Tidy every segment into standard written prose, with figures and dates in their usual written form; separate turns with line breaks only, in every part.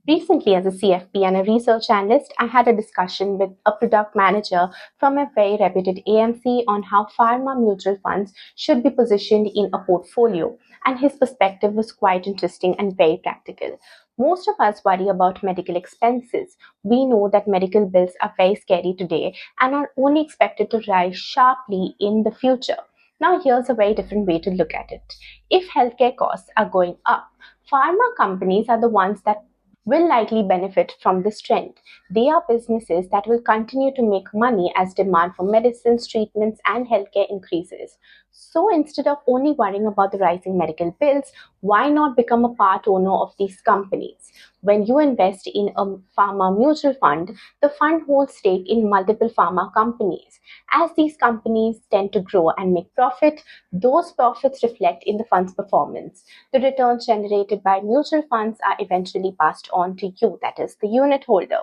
Recently, as a CFP and a research analyst, I had a discussion with a product manager from a very reputed AMC on how pharma mutual funds should be positioned in a portfolio, and his perspective was quite interesting and very practical. Most of us worry about medical expenses. We know that medical bills are very scary today and are only expected to rise sharply in the future. Now, here's a very different way to look at it. If healthcare costs are going up, pharma companies are the ones that will likely benefit from this trend. They are businesses that will continue to make money as demand for medicines, treatments, and healthcare increases. So instead of only worrying about the rising medical bills, why not become a part owner of these companies? When you invest in a pharma mutual fund, the fund holds stake in multiple pharma companies. As these companies tend to grow and make profit, those profits reflect in the fund's performance. The returns generated by mutual funds are eventually passed on to you, that is, the unit holder.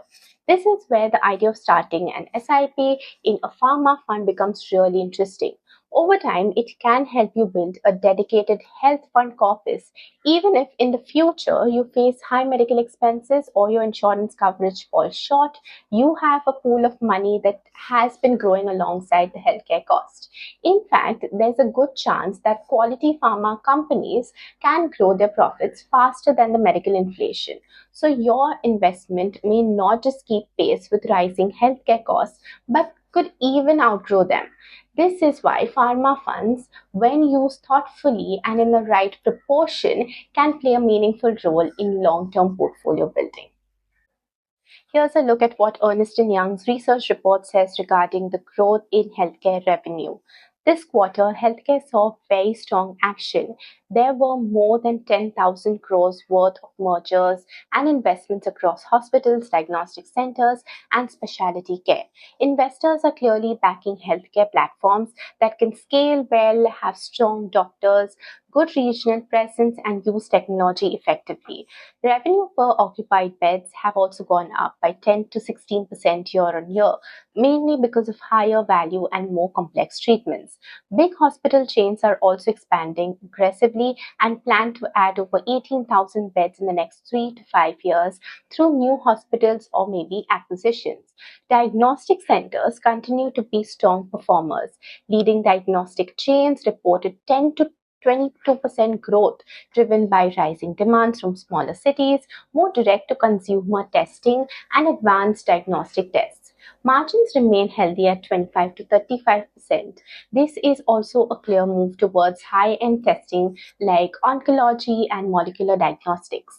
This is where the idea of starting an SIP in a pharma fund becomes really interesting. Over time, it can help you build a dedicated health fund corpus, even if in the future you face high medical expenses or your insurance coverage falls short. You have a pool of money that has been growing alongside the healthcare cost. In fact, there's a good chance that quality pharma companies can grow their profits faster than the medical inflation. So your investment may not just keep pace with rising healthcare costs, but could even outgrow them. This is why pharma funds, when used thoughtfully and in the right proportion, can play a meaningful role in long-term portfolio building. Here's a look at what Ernst & Young's research report says regarding the growth in healthcare revenue. This quarter, healthcare saw very strong action. There were more than 10,000 crores worth of mergers and investments across hospitals, diagnostic centers, and specialty care. Investors are clearly backing healthcare platforms that can scale well, have strong doctors, good regional presence, and use technology effectively. Revenue per occupied beds have also gone up by 10 to 16% year on year, mainly because of higher value and more complex treatments. Big hospital chains are also expanding aggressively and plan to add over 18,000 beds in the next 3 to 5 years through new hospitals or maybe acquisitions. Diagnostic centers continue to be strong performers. Leading diagnostic chains reported 10 to 22% growth, driven by rising demands from smaller cities, more direct-to-consumer testing, and advanced diagnostic tests. Margins remain healthy at 25 to 35%. This is also a clear move towards high-end testing like oncology and molecular diagnostics.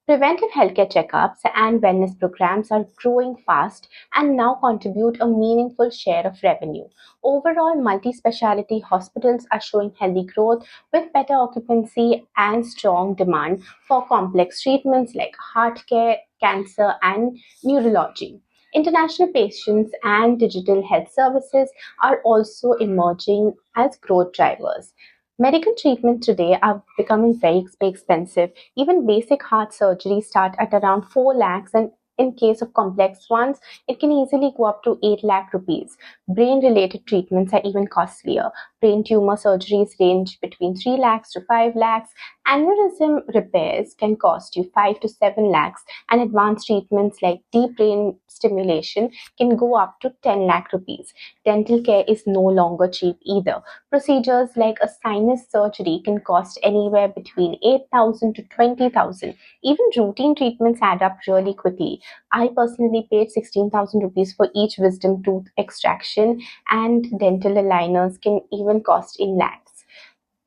Preventive healthcare checkups and wellness programs are growing fast and now contribute a meaningful share of revenue. Overall, multi-specialty hospitals are showing healthy growth with better occupancy and strong demand for complex treatments like heart care, cancer, and neurology. International patients and digital health services are also emerging as growth drivers. Medical treatment today are becoming very expensive. Even basic heart surgery start at around 4 lakhs, and in case of complex ones, it can easily go up to 8 lakh rupees. Brain related treatments are even costlier. Brain tumor surgeries range between 3 lakhs to 5 lakhs. Aneurysm repairs can cost you 5 to 7 lakhs, and advanced treatments like deep brain stimulation can go up to 10 lakh rupees. Dental care is no longer cheap either. Procedures like a sinus surgery can cost anywhere between 8,000 to 20,000. Even routine treatments add up really quickly. I personally paid 16,000 rupees for each wisdom tooth extraction, and dental aligners can even cost in lakhs.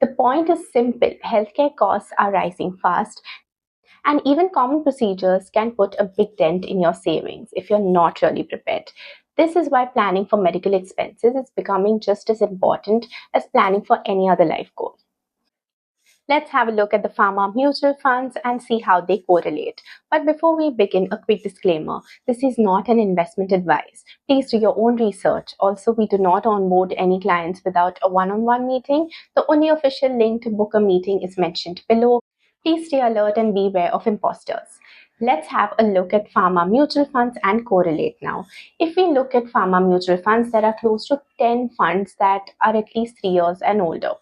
The point is simple: healthcare costs are rising fast, and even common procedures can put a big dent in your savings if you're not really prepared. This is why planning for medical expenses is becoming just as important as planning for any other life goal. Let's have a look at the pharma mutual funds and see how they correlate. But before we begin, a quick disclaimer. This is not an investment advice. Please do your own research. Also, we do not onboard any clients without a one-on-one meeting. The only official link to book a meeting is mentioned below. Please stay alert and beware of imposters. Let's have a look at pharma mutual funds and correlate now. If we look at pharma mutual funds, there are close to 10 funds that are at least 3 years and older.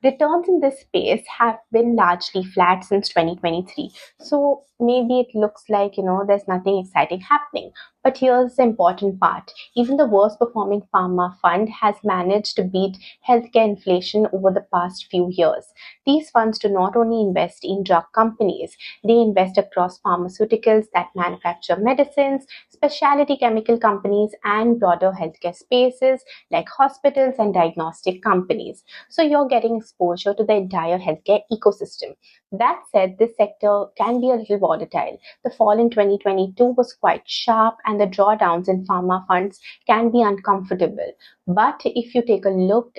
Returns in this space have been largely flat since 2023. So maybe it looks like, there's nothing exciting happening. But here's the important part. Even the worst performing pharma fund has managed to beat healthcare inflation over the past few years. These funds do not only invest in drug companies, they invest across pharmaceuticals that manufacture medicines, specialty chemical companies, and broader healthcare spaces like hospitals and diagnostic companies. So you're getting exposure to the entire healthcare ecosystem. That said, this sector can be a little volatile. The fall in 2022 was quite sharp, and the drawdowns in pharma funds can be uncomfortable. But if you take a look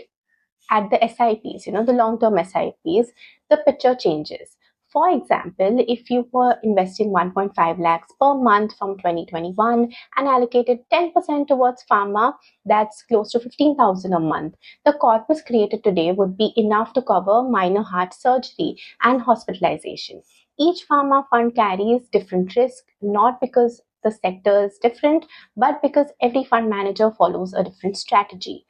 at the SIPs, the long-term SIPs, the picture changes. For example, if you were investing 1.5 lakhs per month from 2021 and allocated 10% towards pharma, that's close to 15,000 a month. The corpus created today would be enough to cover minor heart surgery and hospitalization. Each pharma fund carries different risk, not because the sector is different, but because every fund manager follows a different strategy.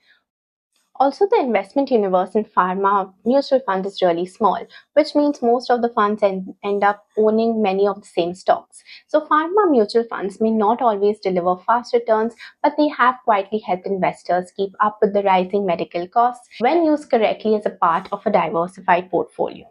Also, the investment universe in pharma mutual funds is really small, which means most of the funds end up owning many of the same stocks. So, pharma mutual funds may not always deliver fast returns, but they have quietly helped investors keep up with the rising medical costs when used correctly as a part of a diversified portfolio.